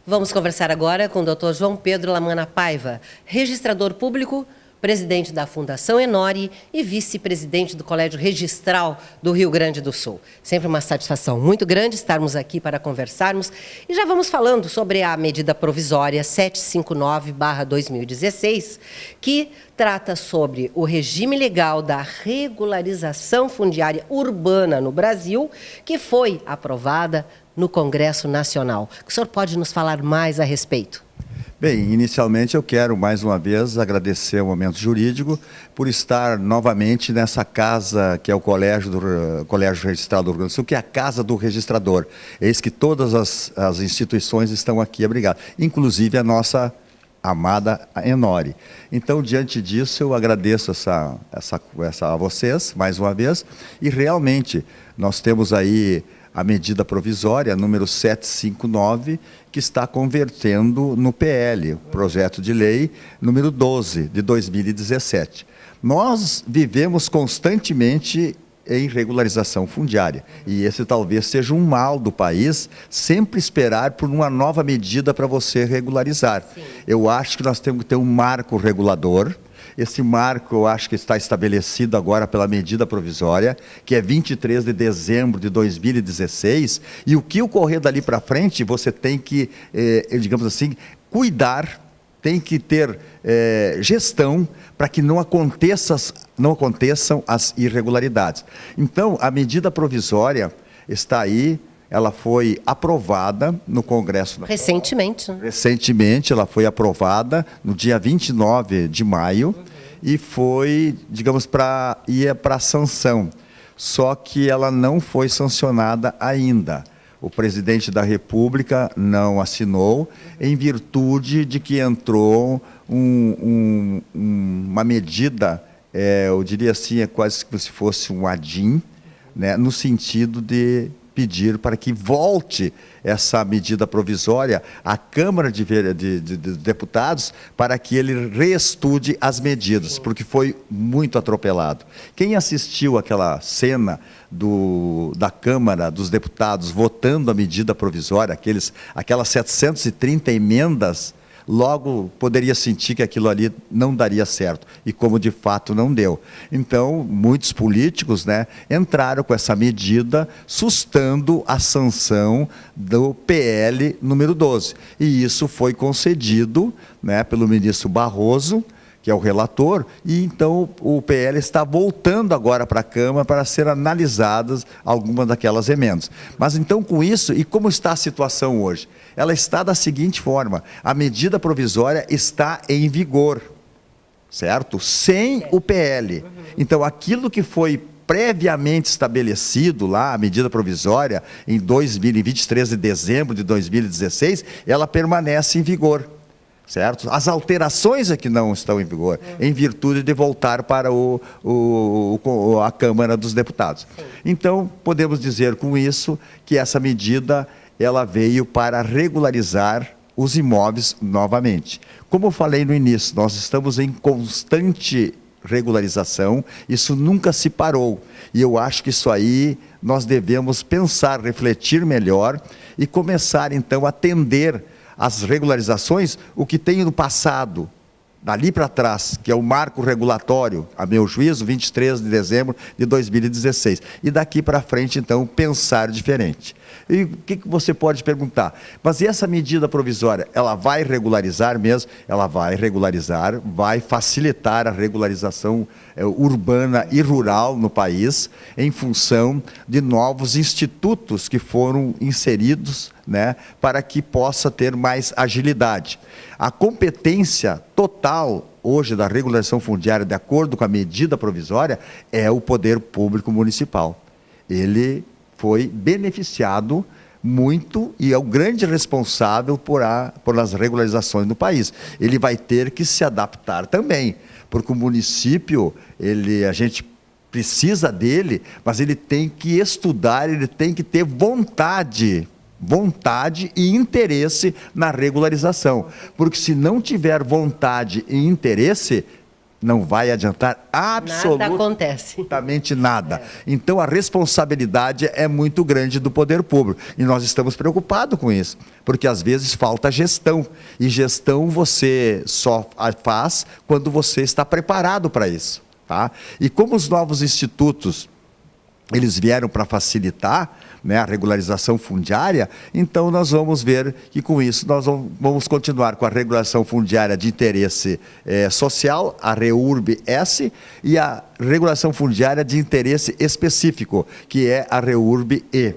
Vamos conversar agora com o Dr. João Pedro Lamana Paiva, registrador público, presidente da Fundação Enori e vice-presidente do Colégio Registral do Rio Grande do Sul. Sempre uma satisfação muito grande estarmos aqui para conversarmos e já vamos falando sobre a medida provisória 759/2016, que trata sobre o regime legal da regularização fundiária urbana no Brasil, que foi aprovada no Congresso Nacional. O senhor pode nos falar mais a respeito? Bem, inicialmente eu quero mais uma vez agradecer ao Momento Jurídico por estar novamente nessa casa que é o Colégio Registral do Rio Grande do Sul, que é a casa do registrador. Eis que todas as instituições estão aqui, obrigado. Inclusive a nossa amada Enori. Então, diante disso, eu agradeço a vocês mais uma vez e realmente nós temos aí a medida provisória número 759, que está convertendo no PL, projeto de lei número 12 de 2017. Nós vivemos constantemente em regularização fundiária, e esse talvez seja um mal do país, sempre esperar por uma nova medida para você regularizar. Sim. Eu acho que nós temos que ter um marco regulador. Esse marco, eu acho que está estabelecido agora pela medida provisória, que é 23 de dezembro de 2016, e o que ocorrer dali para frente, você tem que, digamos assim, cuidar, tem que ter gestão para que não aconteçam as irregularidades. Então, a medida provisória está aí. Ela foi aprovada no Congresso Nacional. Recentemente. Recentemente, ela foi aprovada no dia 29 de maio e foi, digamos, ia para sanção. Só que ela não foi sancionada ainda. O presidente da República não assinou, em virtude de que entrou uma medida, eu diria assim, é quase como se fosse um ADIM, né, no sentido de pedir para que volte essa medida provisória à Câmara de Deputados para que ele reestude as medidas, porque foi muito atropelado. Quem assistiu àquela cena da Câmara dos Deputados votando a medida provisória, aquelas 730 emendas, logo poderia sentir que aquilo ali não daria certo, e como de fato não deu. Então, muitos políticos, né, entraram com essa medida, sustando a sanção do PL número 12. E isso foi concedido, né, pelo ministro Barroso, que é o relator, e então o PL está voltando agora para a Câmara para ser analisadas algumas daquelas emendas. Mas então com isso, e como está a situação hoje? Ela está da seguinte forma: a medida provisória está em vigor, certo? Sem o PL. Então aquilo que foi previamente estabelecido lá, a medida provisória, em 23 de dezembro de 2016, ela permanece em vigor. Certo? As alterações é que não estão em vigor, em virtude de voltar para a Câmara dos Deputados. Então, podemos dizer com isso que essa medida ela veio para regularizar os imóveis novamente. Como eu falei no início, nós estamos em constante regularização, isso nunca se parou. E eu acho que isso aí nós devemos pensar, refletir melhor e começar então a atender as regularizações, o que tem no passado, dali para trás, que é o marco regulatório, a meu juízo, 23 de dezembro de 2016. E daqui para frente, então, pensar diferente. E o que você pode perguntar? Mas e essa medida provisória, ela vai regularizar mesmo? Ela vai regularizar, vai facilitar a regularização urbana e rural no país, em função de novos institutos que foram inseridos, né, para que possa ter mais agilidade. A competência total hoje da regularização fundiária, de acordo com a medida provisória, é o poder público municipal. Ele foi beneficiado muito e é o grande responsável por as regularizações no país. Ele vai ter que se adaptar também, porque o município, a gente precisa dele, mas ele tem que estudar, ele tem que ter vontade e interesse na regularização, porque se não tiver vontade e interesse, não vai adiantar absolutamente nada. Então, a responsabilidade é muito grande do poder público. E nós estamos preocupados com isso, porque às vezes falta gestão. E gestão você só faz quando você está preparado para isso. Tá? E como os novos institutos, eles vieram para facilitar, né, a regularização fundiária, então nós vamos ver que com isso nós vamos continuar com a regulação fundiária de interesse social, a REURB-S, e a regulação fundiária de interesse específico, que é a REURB-E.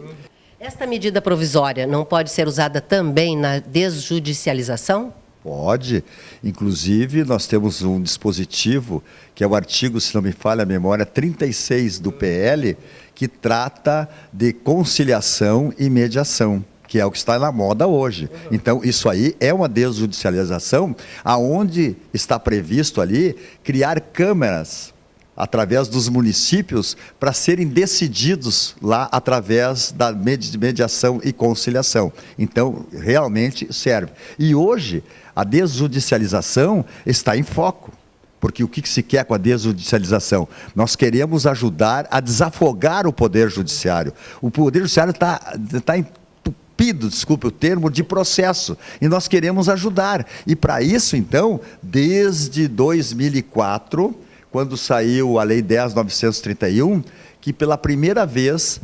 Esta medida provisória não pode ser usada também na desjudicialização? Pode. Inclusive, nós temos um dispositivo, que é o artigo, se não me falha a memória, 36 do PL, que trata de conciliação e mediação, que é o que está na moda hoje. Então, isso aí é uma desjudicialização, aonde está previsto ali criar câmaras através dos municípios para serem decididos lá através da mediação e conciliação. Então, realmente serve. E hoje, a desjudicialização está em foco. Porque o que se quer com a desjudicialização? Nós queremos ajudar a desafogar o Poder Judiciário. O Poder Judiciário está entupido, desculpe o termo, de processo. E nós queremos ajudar. E para isso, então, desde 2004, quando saiu a Lei 10.931, que pela primeira vez,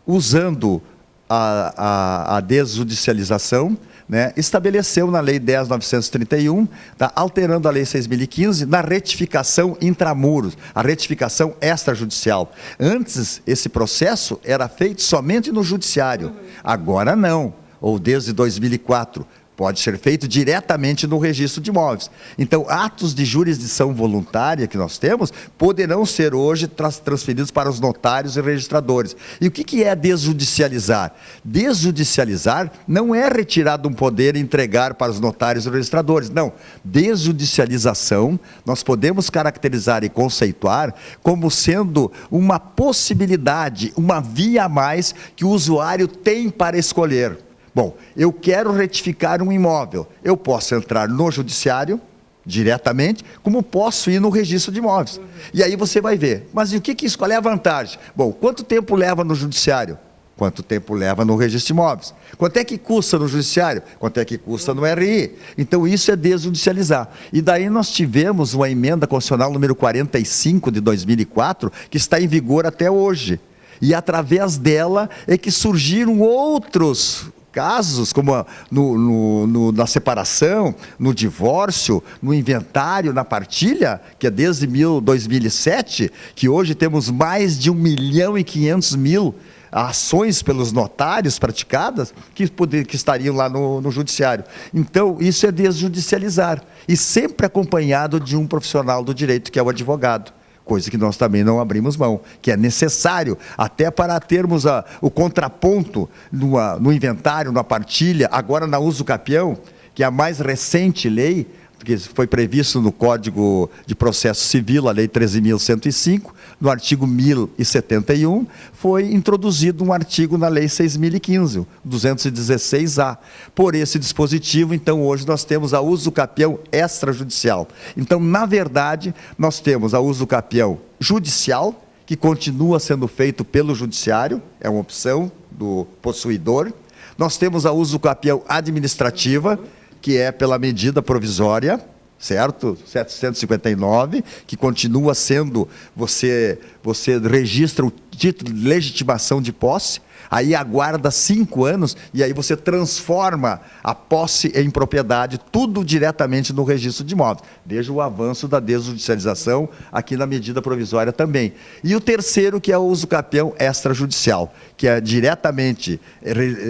usando a desjudicialização, né, estabeleceu na Lei 10.931, tá, alterando a Lei 6.015, na retificação intramuros, a retificação extrajudicial. Antes, esse processo era feito somente no judiciário, agora não, ou desde 2004, pode ser feito diretamente no registro de imóveis. Então, atos de jurisdição voluntária que nós temos, poderão ser hoje transferidos para os notários e registradores. E o que é desjudicializar? Desjudicializar não é retirar de um poder e entregar para os notários e registradores, não. Desjudicialização, nós podemos caracterizar e conceituar como sendo uma possibilidade, uma via a mais que o usuário tem para escolher. Bom, eu quero retificar um imóvel, eu posso entrar no judiciário diretamente, como posso ir no registro de imóveis. E aí você vai ver, mas e o que isso, qual é a vantagem? Bom, quanto tempo leva no judiciário? Quanto tempo leva no registro de imóveis? Quanto é que custa no judiciário? Quanto é que custa no RI? Então isso é desjudicializar. E daí nós tivemos uma emenda constitucional número 45 de 2004, que está em vigor até hoje. E através dela é que surgiram outros casos, como na separação, no divórcio, no inventário, na partilha, que é desde 2007, que hoje temos mais de 1.500.000 ações pelos notários praticadas, que estariam lá no judiciário. Então, isso é desjudicializar, e sempre acompanhado de um profissional do direito, que é o advogado. Coisa que nós também não abrimos mão, que é necessário, até para termos o contraponto no inventário, na partilha, agora na uso capião, que é a mais recente lei, que foi previsto no Código de Processo Civil, a Lei 13.105, no artigo 1071, foi introduzido um artigo na Lei 6.015, 216A. Por esse dispositivo, então, hoje nós temos a uso capião extrajudicial. Então, na verdade, nós temos a uso capião judicial, que continua sendo feito pelo judiciário, é uma opção do possuidor. Nós temos a uso capião administrativa, que é pela medida provisória, certo? 759, que continua sendo, você registra o título de legitimação de posse, aí aguarda 5 anos e aí você transforma a posse em propriedade, tudo diretamente no registro de imóveis. Veja o avanço da desjudicialização aqui na medida provisória também. E o terceiro, que é o uso capião extrajudicial, que é diretamente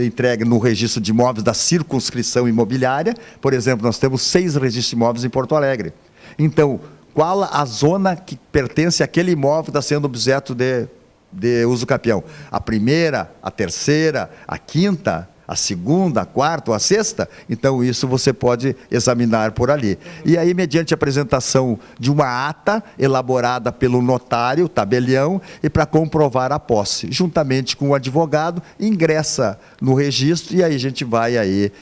entregue no registro de imóveis da circunscrição imobiliária. Por exemplo, nós temos 6 registros de imóveis em Porto Alegre. Então, qual a zona que pertence àquele imóvel que está sendo objeto de uso capião? A primeira, a terceira, a quinta, a segunda, a quarta ou a sexta, então isso você pode examinar por ali. E aí, mediante a apresentação de uma ata elaborada pelo notário, tabelião, e para comprovar a posse, juntamente com o advogado, ingressa no registro e aí a gente vai aí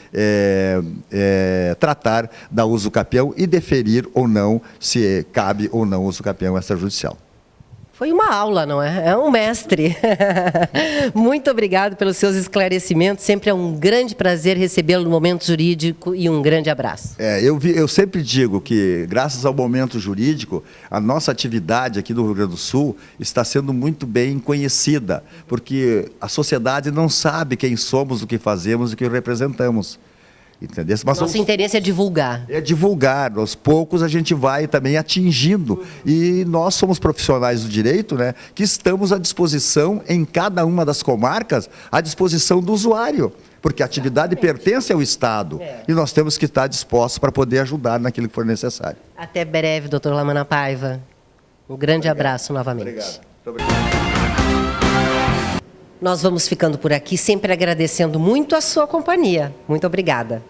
tratar da uso capião e deferir ou não se cabe ou não uso capião extrajudicial. Foi uma aula, não é? É um mestre. Muito obrigado pelos seus esclarecimentos. Sempre é um grande prazer recebê-lo no Momento Jurídico e um grande abraço. Eu sempre digo que, graças ao Momento Jurídico, a nossa atividade aqui no Rio Grande do Sul está sendo muito bem conhecida, porque a sociedade não sabe quem somos, o que fazemos e o que representamos. Entendeu? Mas nosso interesse é divulgar. É divulgar. Aos poucos a gente vai também atingindo. E nós somos profissionais do direito, né, que estamos à disposição, em cada uma das comarcas, à disposição do usuário. Porque a atividade pertence ao Estado. E nós temos que estar dispostos para poder ajudar naquilo que for necessário. Até breve, doutor Lamana Paiva. Um grande abraço novamente. Obrigado. Muito obrigado. Nós vamos ficando por aqui, sempre agradecendo muito a sua companhia. Muito obrigada.